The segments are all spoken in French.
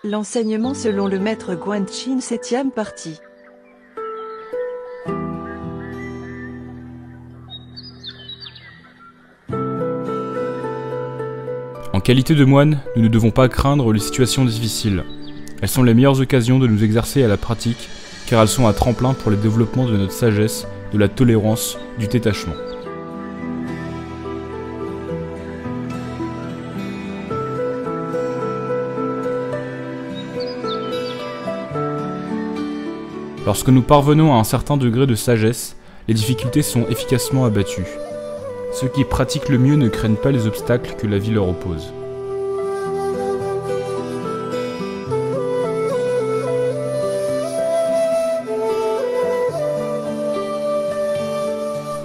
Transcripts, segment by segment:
L'enseignement selon le maître Guanxin, 7e partie. En qualité de moine, nous ne devons pas craindre les situations difficiles. Elles sont les meilleures occasions de nous exercer à la pratique, car elles sont un tremplin pour le développement de notre sagesse, de la tolérance, du détachement. Lorsque nous parvenons à un certain degré de sagesse, les difficultés sont efficacement abattues. Ceux qui pratiquent le mieux ne craignent pas les obstacles que la vie leur oppose.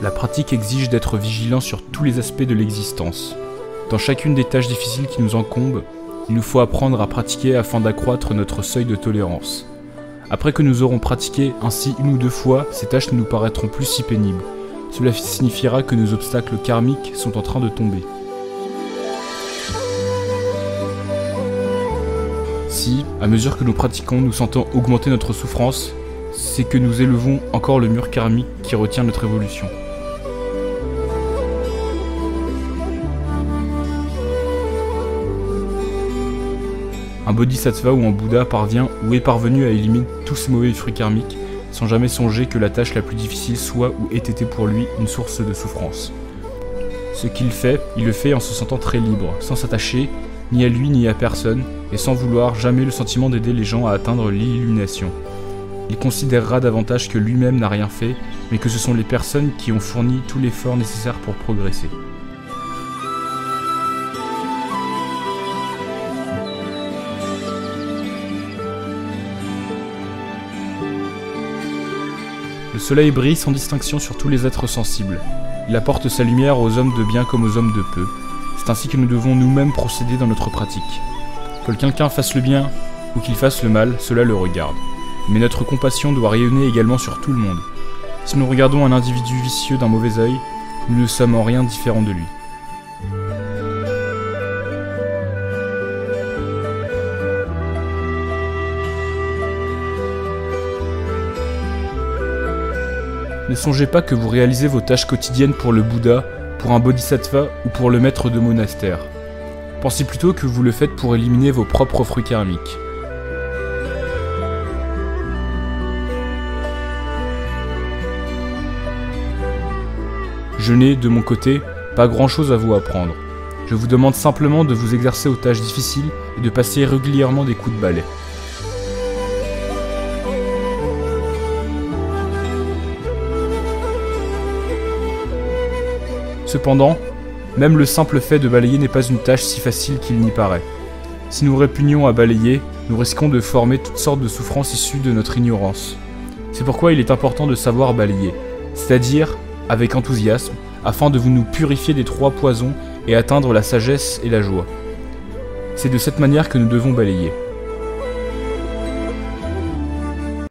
La pratique exige d'être vigilant sur tous les aspects de l'existence. Dans chacune des tâches difficiles qui nous incombent, il nous faut apprendre à pratiquer afin d'accroître notre seuil de tolérance. Après que nous aurons pratiqué ainsi une ou deux fois, ces tâches ne nous paraîtront plus si pénibles. Cela signifiera que nos obstacles karmiques sont en train de tomber. Si, à mesure que nous pratiquons, nous sentons augmenter notre souffrance, c'est que nous élevons encore le mur karmique qui retient notre évolution. Un bodhisattva ou un Bouddha parvient ou est parvenu à éliminer tous ces mauvais fruits karmiques sans jamais songer que la tâche la plus difficile soit ou ait été pour lui une source de souffrance. Ce qu'il fait, il le fait en se sentant très libre, sans s'attacher ni à lui ni à personne, et sans vouloir jamais le sentiment d'aider les gens à atteindre l'illumination. Il considérera davantage que lui-même n'a rien fait, mais que ce sont les personnes qui ont fourni tout l'effort nécessaire pour progresser. Le soleil brille sans distinction sur tous les êtres sensibles. Il apporte sa lumière aux hommes de bien comme aux hommes de peu. C'est ainsi que nous devons nous-mêmes procéder dans notre pratique. Que quelqu'un fasse le bien ou qu'il fasse le mal, cela le regarde. Mais notre compassion doit rayonner également sur tout le monde. Si nous regardons un individu vicieux d'un mauvais œil, nous ne sommes en rien différents de lui. Ne songez pas que vous réalisez vos tâches quotidiennes pour le Bouddha, pour un bodhisattva ou pour le maître de monastère. Pensez plutôt que vous le faites pour éliminer vos propres fruits karmiques. Je n'ai, de mon côté, pas grand-chose à vous apprendre. Je vous demande simplement de vous exercer aux tâches difficiles et de passer régulièrement des coups de balai. Cependant, même le simple fait de balayer n'est pas une tâche si facile qu'il n'y paraît. Si nous répugnons à balayer, nous risquons de former toutes sortes de souffrances issues de notre ignorance. C'est pourquoi il est important de savoir balayer, c'est-à-dire avec enthousiasme, afin de nous purifier des 3 poisons et atteindre la sagesse et la joie. C'est de cette manière que nous devons balayer.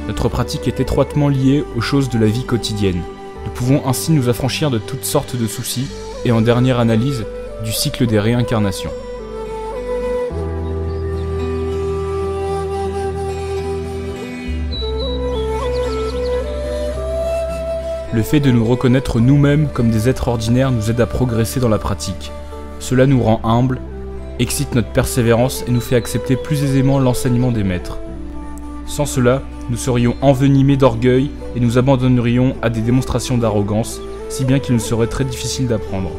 Notre pratique est étroitement liée aux choses de la vie quotidienne. Nous pouvons ainsi nous affranchir de toutes sortes de soucis et en dernière analyse, du cycle des réincarnations. Le fait de nous reconnaître nous-mêmes comme des êtres ordinaires nous aide à progresser dans la pratique. Cela nous rend humbles, excite notre persévérance et nous fait accepter plus aisément l'enseignement des maîtres. Sans cela, nous serions envenimés d'orgueil et nous abandonnerions à des démonstrations d'arrogance, si bien qu'il nous serait très difficile d'apprendre.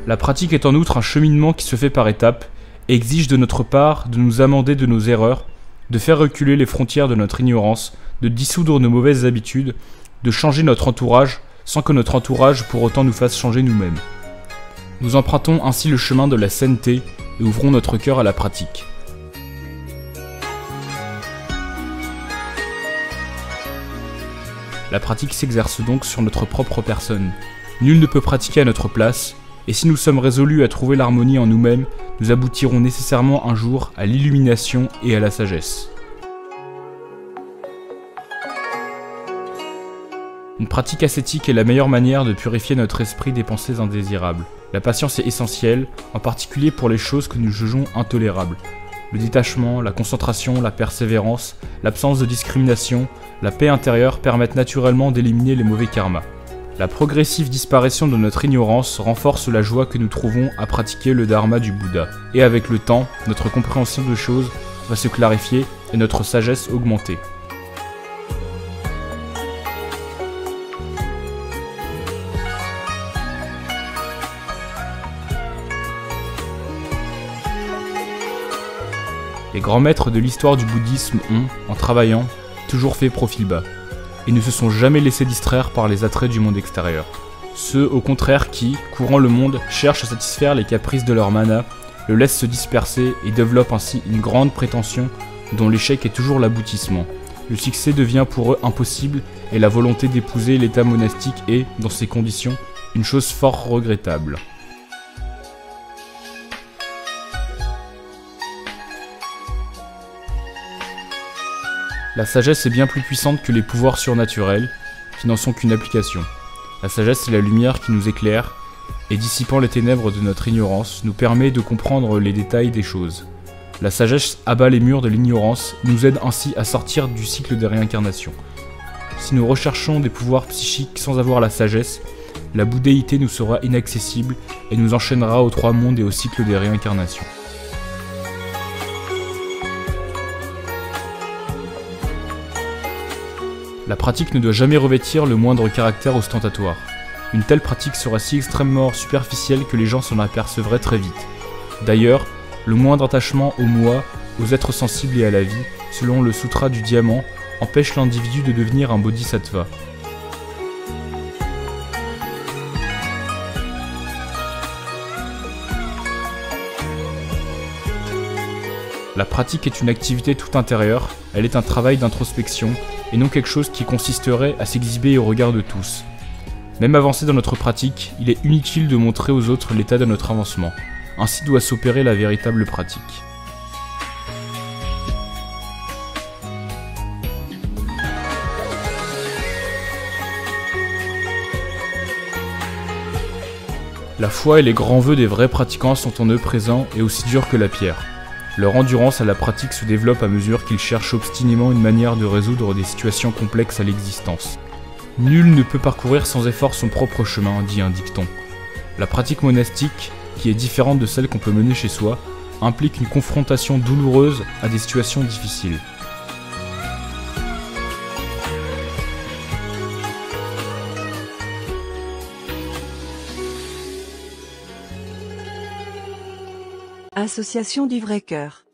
La pratique est en outre un cheminement qui se fait par étapes et exige de notre part de nous amender de nos erreurs, de faire reculer les frontières de notre ignorance, de dissoudre nos mauvaises habitudes, de changer notre entourage sans que notre entourage pour autant nous fasse changer nous-mêmes. Nous empruntons ainsi le chemin de la sainteté et ouvrons notre cœur à la pratique. La pratique s'exerce donc sur notre propre personne. Nul ne peut pratiquer à notre place, et si nous sommes résolus à trouver l'harmonie en nous-mêmes, nous aboutirons nécessairement un jour à l'illumination et à la sagesse. Une pratique ascétique est la meilleure manière de purifier notre esprit des pensées indésirables. La patience est essentielle, en particulier pour les choses que nous jugeons intolérables. Le détachement, la concentration, la persévérance, l'absence de discrimination, la paix intérieure permettent naturellement d'éliminer les mauvais karmas. La progressive disparition de notre ignorance renforce la joie que nous trouvons à pratiquer le dharma du Bouddha. Et avec le temps, notre compréhension de choses va se clarifier et notre sagesse augmenter. Les grands maîtres de l'histoire du bouddhisme ont, en travaillant, toujours fait profil bas, et ne se sont jamais laissés distraire par les attraits du monde extérieur. Ceux, au contraire, qui, courant le monde, cherchent à satisfaire les caprices de leur mana, le laissent se disperser et développent ainsi une grande prétention dont l'échec est toujours l'aboutissement. Le succès devient pour eux impossible et la volonté d'épouser l'état monastique est, dans ces conditions, une chose fort regrettable. La sagesse est bien plus puissante que les pouvoirs surnaturels, qui n'en sont qu'une application. La sagesse est la lumière qui nous éclaire, et dissipant les ténèbres de notre ignorance, nous permet de comprendre les détails des choses. La sagesse abat les murs de l'ignorance, nous aide ainsi à sortir du cycle des réincarnations. Si nous recherchons des pouvoirs psychiques sans avoir la sagesse, la bouddhéité nous sera inaccessible et nous enchaînera aux trois mondes et au cycle des réincarnations. La pratique ne doit jamais revêtir le moindre caractère ostentatoire. Une telle pratique sera si extrêmement superficielle que les gens s'en apercevraient très vite. D'ailleurs, le moindre attachement au moi, aux êtres sensibles et à la vie, selon le sutra du diamant, empêche l'individu de devenir un bodhisattva. La pratique est une activité tout intérieure, elle est un travail d'introspection, et non quelque chose qui consisterait à s'exhiber au regard de tous. Même avancé dans notre pratique, il est inutile de montrer aux autres l'état de notre avancement. Ainsi doit s'opérer la véritable pratique. La foi et les grands vœux des vrais pratiquants sont en eux présents et aussi durs que la pierre. Leur endurance à la pratique se développe à mesure qu'ils cherchent obstinément une manière de résoudre des situations complexes à l'existence. Nul ne peut parcourir sans effort son propre chemin, dit un dicton. La pratique monastique, qui est différente de celle qu'on peut mener chez soi, implique une confrontation douloureuse à des situations difficiles. Association du vrai cœur.